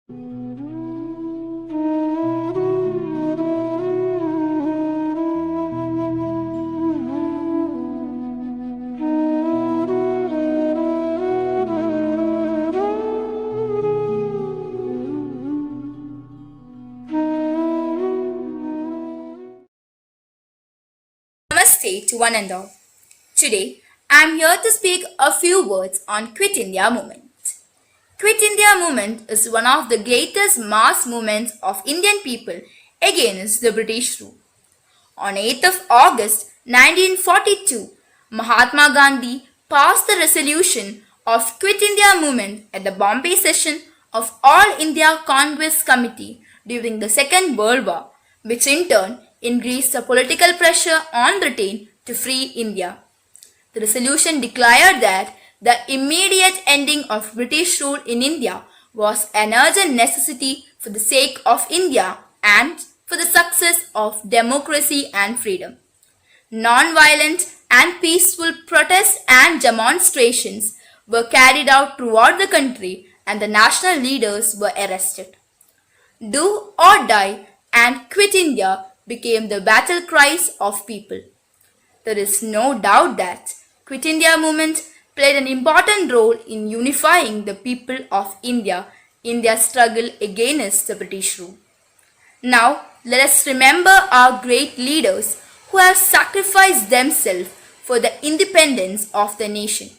Namaste to one and all. Today, I am here to speak a few words on Quit India movement. Quit India movement is one of the greatest mass movements of Indian people against the British rule. On 8th of August 1942, Mahatma Gandhi passed the resolution of Quit India movement at the Bombay session of All India Congress Committee during the Second World War, which in turn increased the political pressure on Britain to free India. The resolution declared that the immediate ending of British rule in India was an urgent necessity for the sake of India and for the success of democracy and freedom. Non-violent and peaceful protests and demonstrations were carried out throughout the country and the national leaders were arrested. Do or die and quit India became the battle cries of people. There is no doubt that Quit India movement played an important role in unifying the people of India in their struggle against the British rule. Now, let us remember our great leaders who have sacrificed themselves for the independence of the nation.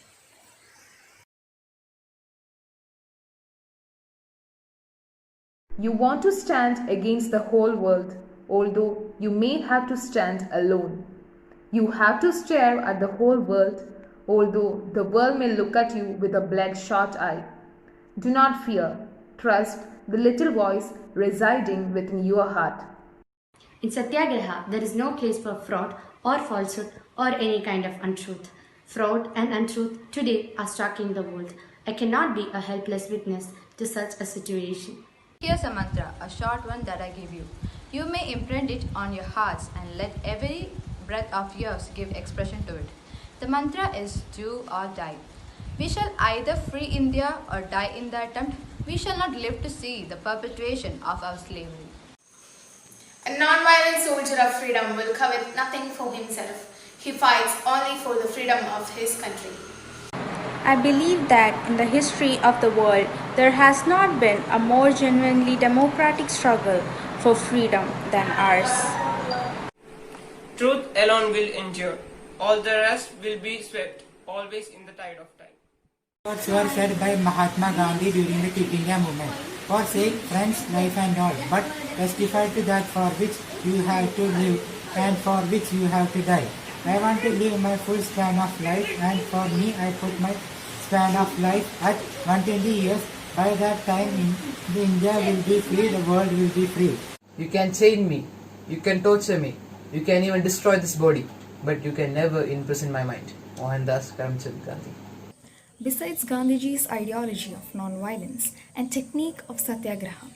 You want to stand against the whole world, although you may have to stand alone. You have to stare at the whole world, although the world may look at you with a bloodshot eye. Do not fear. Trust the little voice residing within your heart. In Satyagraha, there is no place for fraud or falsehood or any kind of untruth. Fraud and untruth today are striking the world. I cannot be a helpless witness to such a situation. Here's a mantra, a short one that I give you. You may imprint it on your hearts and let every breath of yours give expression to it. The mantra is do or die. We shall either free India or die in the attempt. We shall not live to see the perpetuation of our slavery. A non-violent soldier of freedom will covet nothing for himself. He fights only for the freedom of his country. I believe that in the history of the world, there has not been a more genuinely democratic struggle for freedom than ours. Truth alone will endure. All the rest will be swept, always in the tide of time. Words were said by Mahatma Gandhi during the Quit India movement. For sake, friends, life and all, but testify to that for which you have to live and for which you have to die. I want to live my full span of life, and for me I put my span of life at 120 years. By that time, India will be free, the world will be free. You can chain me, you can torture me, you can even destroy this body, but you can never imprison my mind. Mohandas Karamchand Gandhi. Besides Gandhiji's ideology of non-violence and technique of satyagraha,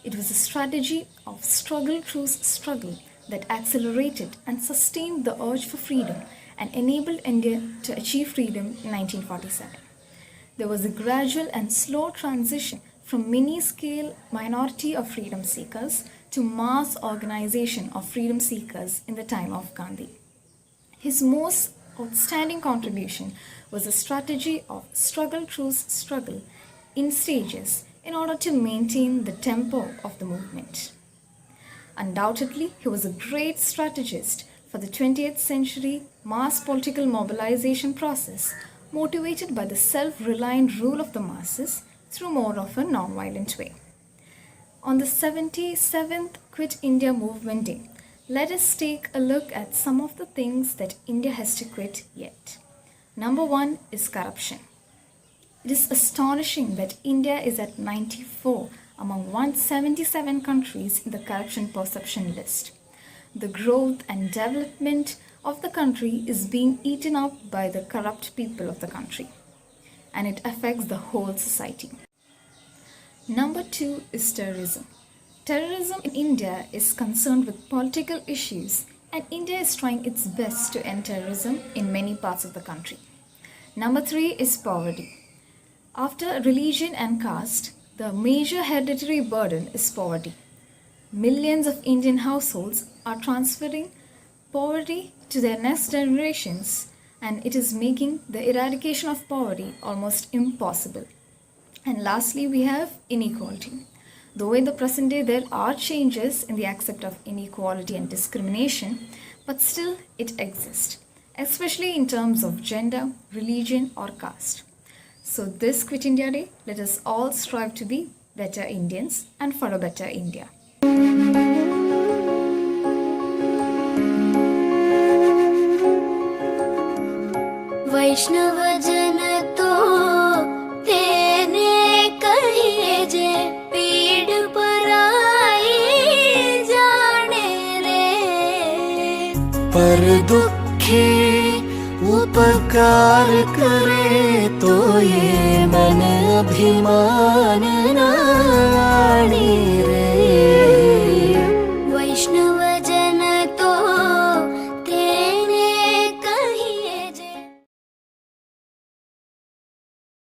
it was a strategy of struggle through struggle that accelerated and sustained the urge for freedom and enabled India to achieve freedom in 1947. There was a gradual and slow transition from mini-scale minority of freedom seekers to mass organization of freedom seekers in the time of Gandhi. His most outstanding contribution was a strategy of struggle through struggle in stages in order to maintain the tempo of the movement. Undoubtedly, he was a great strategist for the 20th century mass political mobilization process, motivated by the self-reliant rule of the masses through more of a non-violent way. On the 77th Quit India Movement Day, let us take a look at some of the things that India has to quit yet. Number 1 is corruption. It is astonishing that India is at 94 among 177 countries in the corruption perception list. The growth and development of the country is being eaten up by the corrupt people of the country, and it affects the whole society. Number 2 is terrorism. Terrorism in India is concerned with political issues, and India is trying its best to end terrorism in many parts of the country. Number 3 is poverty. After religion and caste, The major hereditary burden is poverty. Millions of Indian households are transferring poverty to their next generations, and it is making the eradication of poverty almost impossible. And lastly, we have inequality. Though in the present day there are changes in the aspect of inequality and discrimination, but still it exists, especially in terms of gender, religion, or caste. So, this Quit India Day, let us all strive to be better Indians and for a better India. वैष्णव जन तो तेने कहिए जे पीड़ पराई जाने रे पर दुखी उपकार करे तो ये मन अभिमान ना